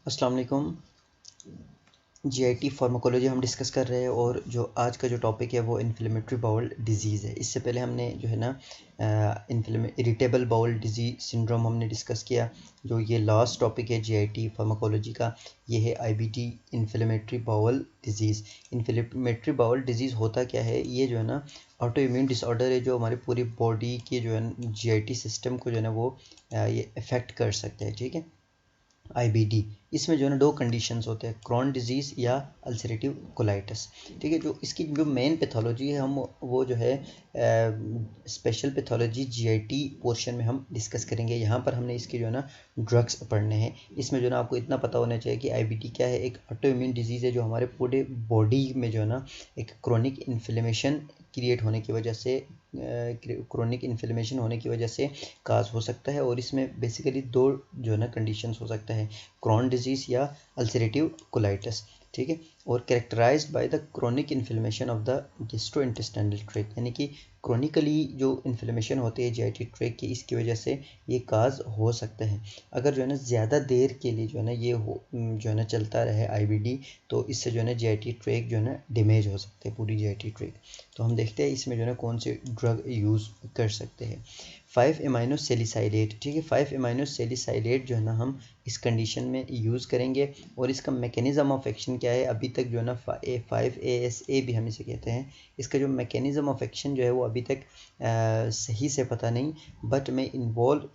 अस्सलाम वालेकुम। GIT pharmacology हम डिस्कस कर रहे हैं और जो आज का जो टॉपिक है वो इन्फ्लेमेटरी बाउल डिजीज़ है। इससे पहले हमने जो है ना इरिटेबल बाउल डिजीज सिंड्रोम हमने डिस्कस किया। जो ये लास्ट टॉपिक है जीआईटी फार्माकोलॉजी का, ये है IBD inflammatory bowel disease. Inflammatory bowel disease होता क्या है? ये जो है ना ऑटो इम्यून डिसऑर्डर है जो हमारी पूरी बॉडी के जो है जीआईटी सिस्टम को जो है ना वो ये अफेक्ट कर सकते हैं। ठीक है, आईबीडी इसमें जो है ना दो कंडीशंस होते हैं, क्रॉन डिजीज़ या अल्सरेटिव कोलाइटिस। ठीक है, जो इसकी जो मेन पैथोलॉजी है हम वो जो है स्पेशल पैथोलॉजी जीआईटी पोर्शन में हम डिस्कस करेंगे। यहाँ पर हमने इसके जो है ना ड्रग्स पढ़ने हैं। इसमें जो है ना आपको इतना पता होना चाहिए कि आईबीडी क्या है। एक ऑटो इम्यून डिजीज़ है जो हमारे पूरे बॉडी में जो है ना एक क्रोनिक इन्फ्लेमेशन क्रिएट होने की वजह से क्रोनिक इन्फ्लेमेशन होने की वजह से काज हो सकता है। और इसमें बेसिकली दो जो है ना कंडीशंस हो सकता है, क्रॉन डिजीज़ या अल्सरेटिव कोलाइटिस। ठीक है, और characterised by the chronic inflammation of the gastrointestinal tract, यानी कि क्रोनिकली जो इन्फ्लेमेशन होती है जीआईटी ट्रैक्ट की, इसकी वजह से ये काज हो सकता है। अगर जो है ना ज़्यादा देर के लिए जो है ना ये जो है ना चलता रहे आईबीडी, तो इससे जो है ना जीआईटी ट्रैक्ट जो है ना डैमेज हो सकते हैं, पूरी जीआईटी ट्रैक्ट। तो हम देखते हैं इसमें जो है ना कौन से ड्रग यूज़ कर सकते हैं। 5 एमाइनो सैलिसाइलेट। ठीक है, 5 एमाइनो सैलिसाइलेट जो है ना हम इस कंडीशन में यूज़ करेंगे। और इसका मैकेनिज़्म ऑफ एक्शन क्या है? अभी तक जो है ना 5-ASA भी हम इसे कहते हैं। इसका जो मैकेनिज़्म ऑफ एक्शन जो है वो अभी तक सही से पता नहीं, बट में involve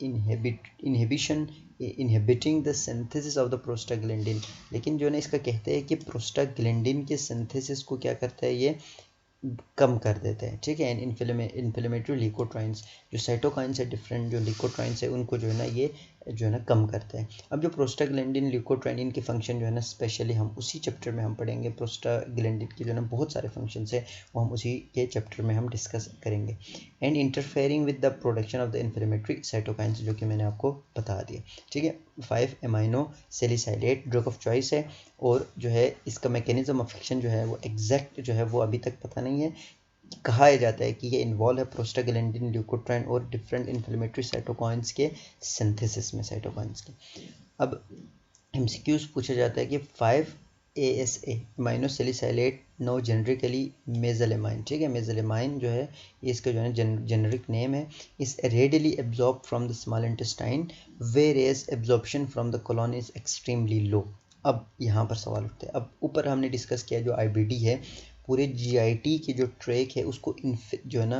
inhibiting the synthesis of the prostaglandin. लेकिन जो है ना इसका कहते हैं कि प्रोस्टाग्लैंडिन के सिंथेसिस को क्या करता है, ये कम कर देते हैं। ठीक है, इन्फ्लेमेटरी ल्यूकोट्राइन्स, जो साइटोकाइन से डिफरेंट जो ल्यूकोट्राइन्स है उनको जो है ना ये जो है ना कम करते हैं। अब जो प्रोस्टाग्लैंडिन ल्यूकोट्राइन के फंक्शन जो है ना स्पेशली हम उसी चैप्टर में हम पढ़ेंगे। प्रोस्टाग्लैंडिन के जो है ना बहुत सारे फंक्शंस है वो हम उसी के चैप्टर में हम डिस्कस करेंगे। And interfering with the production of the inflammatory cytokines, जो कि मैंने आपको बता दिया। ठीक है, 5 amino salicylate drug of choice है। और जो है इसका मैकेनिज्म ऑफ एक्शन जो है वो एग्जैक्ट जो है वो अभी तक पता नहीं है। कहा जाता है कि ये इन्वॉल्व है प्रोस्टाग्लैंडिन ल्यूकोट्राइन और डिफरेंट इन्फ्लेमेटरी साइटोकाइन्स के सिंथेसिस में, साइटोकाइन्स के। अब एमसीक्यूज पूछा जाता है कि 5-ASA माइनोसैलिसाइलेट नो जेनरिकली मेजलेमाइन। ठीक है, मेजलेमाइन जो है इसका जो है जेनरिक नेम है। Is readily absorb from the small intestine whereas absorption from the colon is extremely low. अब यहाँ पर सवाल उठते हैं। अब ऊपर हमने डिस्कस किया जो आईबीडी है, पूरे जीआईटी की जो ट्रैक है उसको जो है ना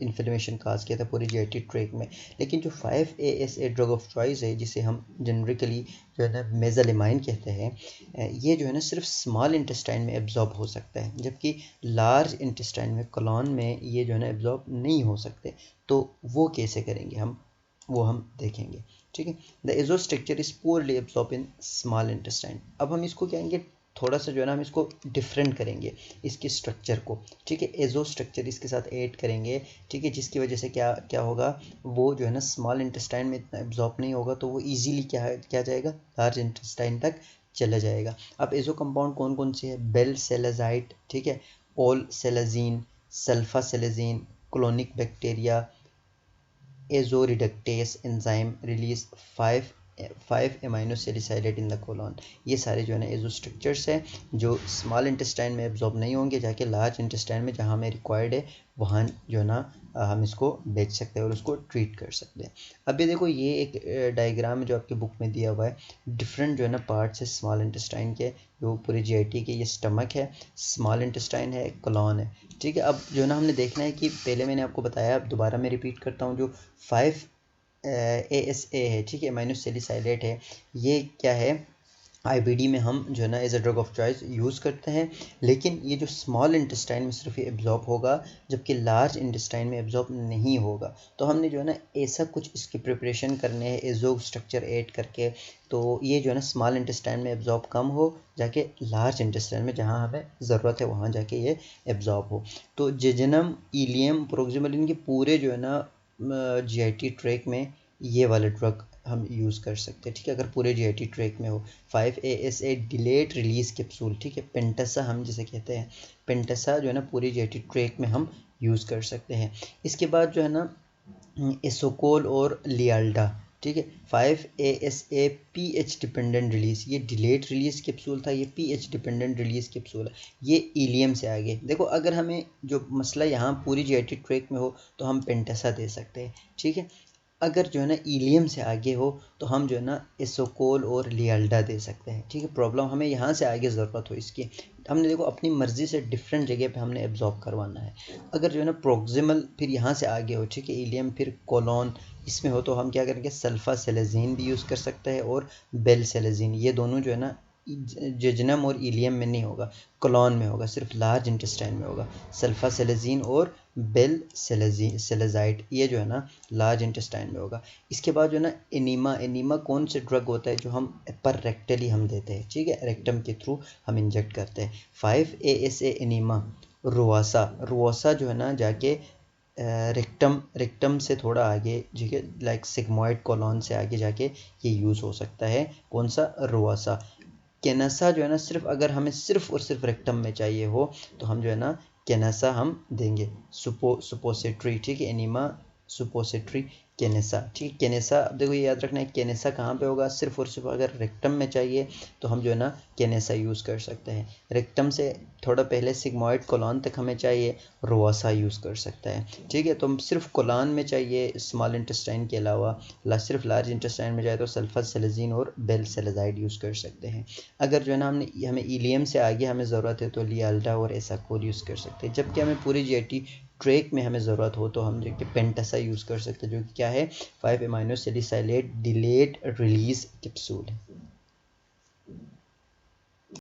इन्फ्लेमेशन काज किया था पूरे जीआईटी ट्रैक में। लेकिन जो 5-ASA ड्रग ऑफ चॉइस है, जिसे हम जनरिकली जो है ना मेजलेमाइन कहते हैं, ये जो है ना सिर्फ स्मॉल इंटेस्टाइन में एब्जॉर्ब हो सकता है, जबकि लार्ज इंटेस्टाइन में कोलोन में ये जो है ना एब्जॉर्ब नहीं हो सकते। तो वो कैसे करेंगे हम, वो हम देखेंगे। ठीक है, the azo structure is poorly absorb in small intestine. अब हम इसको कहेंगे थोड़ा सा जो है ना हम इसको डिफरेंट करेंगे इसके स्ट्रक्चर को। ठीक है, एजो स्ट्रक्चर इसके साथ ऐड करेंगे। ठीक है, जिसकी वजह से क्या क्या होगा, वो जो है ना स्मॉल इंटेस्टाइन में इतना एब्जॉर्ब नहीं होगा, तो वो इजीली क्या जाएगा, लार्ज इंटेस्टाइन तक चला जाएगा। अब एजो कंपाउंड कौन कौन से है? बेल सेलाजाइट, ठीक है, olsalazine, sulfasalazine, colonic bacteria, azo reductase enzyme release 5 amino salicylate in the colon. ये सारे जो है ना एजो स्ट्रक्चर्स हैं जो स्मॉल इंटेस्टाइन में एब्जॉर्ब नहीं होंगे, जाके लार्ज इंटेस्टाइन में जहाँ हमें रिक्वायर्ड है वहाँ जो है ना हम इसको बेच सकते हैं और उसको ट्रीट कर सकते हैं। अब ये देखो, ये एक डायग्राम है जो आपके बुक में दिया हुआ है। डिफरेंट जो है ना पार्ट्स है स्मॉल इंटेस्टाइन के, जो पूरे जीआईटी के। ये स्टमक है, स्मॉल इंटेस्टाइन है, कोलोन है। ठीक है, अब जो है ना हमने देखना है कि पहले मैंने आपको बताया, अब दोबारा मैं रिपीट करता हूँ, जो 5-ASA है, ठीक है, माइनोसैलिसाइलेट है, ये क्या है, आईबीडी में हम जो है ना as a drug of choice use करते हैं। लेकिन ये जो स्मॉल इंटेस्टाइन में सिर्फ ये एब्जॉर्ब होगा, जबकि लार्ज इंटेस्टाइन में एब्जॉर्ब नहीं होगा। तो हमने जो है ना ऐसा कुछ इसकी प्रिपरेशन करने हैं एजो स्ट्रक्चर ऐड करके, तो ये जो है ना स्मॉल इंटेस्टाइन में एब्जॉर्ब कम हो, जाके लार्ज इंटेस्टाइन में जहाँ हमें ज़रूरत है वहाँ जाके ये एब्जॉर्ब हो। तो जेजनम, इलियम, प्रोक्सिमल, इनके पूरे जो है ना जीआईटी ट्रैक में ये वाले ड्रग हम यूज़ कर सकते हैं। ठीक है, अगर पूरे जीआईटी ट्रैक में हो। 5-ASA डिलेट रिलीज कैप्सूल, ठीक है, पेंटासा हम जिसे कहते हैं, पेंटासा जो है ना पूरे जीआईटी ट्रैक में हम यूज़ कर सकते हैं। इसके बाद जो है ना एसोकोल और लियाल्डा, ठीक है। 5-ASA pH डिपेंडेंट रिलीज, ये डिलेट रिलीज कैप्सूल था, ये pH डिपेंडेंट रिलीज कैप्सूल है, ये इलियम से आगे। देखो अगर हमें जो मसला यहाँ पूरी जीआईटी ट्रैक में हो तो हम पेंटेसा दे सकते हैं, ठीक है। अगर जो है ना इलियम से आगे हो तो हम जो है ना एसोकोल और लियाल्डा दे सकते हैं, ठीक है। प्रॉब्लम हमें यहाँ से आगे ज़रूरत हो इसकी, हमने देखो अपनी मर्ज़ी से डिफरेंट जगह पे हमने एब्जॉर्ब करवाना है। अगर जो है ना प्रोक्सिमल फिर यहाँ से आगे हो, ठीक है, इलियम फिर कोलोन इसमें हो तो हम क्या करेंगे, सल्फासेलेजीन भी यूज़ कर सकते हैं और बेलसेलेजीन, ये दोनों जो है ना जेजनम और इलियम में नहीं होगा, कोलोन में होगा, सिर्फ लार्ज इंटेस्टाइन में होगा। सल्फासेलेजीन और बेल सेलेजाइट ये जो है ना लार्ज इंटेस्टाइन में होगा। इसके बाद जो है ना एनीमा कौन से ड्रग होता है जो हम पर रेक्टली हम देते हैं, ठीक है, रेक्टम के थ्रू हम इंजेक्ट करते हैं। 5-ASA एनीमा रुआसा जो है ना जाके रेक्टम से थोड़ा आगे, ठीक है, लाइक सिग्मोइड कोलोन से आगे जाके ये यूज़ हो सकता है, कौन सा, रुआसा। केनेसा जो है ना सिर्फ अगर हमें सिर्फ और सिर्फ रेक्टम में चाहिए हो तो हम जो है ना केनेसा हम देंगे, सुपोसिटरी, ठीक है, एनीमा सुपोसिटरी केनेसा, ठीक है। केनेसा देखो ये याद रखना है, केनेसा कहाँ पे होगा, सिर्फ और सिर्फ अगर रेक्टम में चाहिए तो हम जो है ना केनेसा यूज़ कर सकते हैं। रेक्टम से थोड़ा पहले सिग्मोइड कोलोन तक हमें चाहिए, रुआसा यूज़ कर सकता है, ठीक है। तो हम सिर्फ कोलोन में चाहिए स्मॉल इंटेस्टाइन के अलावा, सिर्फ लार्ज इंटेस्टाइन में जाए तो सल्फासेलेजीन और बेलसेलेजाइड यूज़ कर सकते हैं। अगर जो है ना हमें इलियम से आगे हमें ज़रूरत है तो लियाल्डा और एसाकोल यूज़ कर सकते हैं। जबकि हमें पूरी जीआईटी ट्रैक में हमें ज़रूरत हो तो हम जो कि पेंटेसा यूज़ कर सकते हैं, जो कि क्या है, 5-अमीनो सैलिसाइलेट डिलेट रिलीज कैप्सूल है।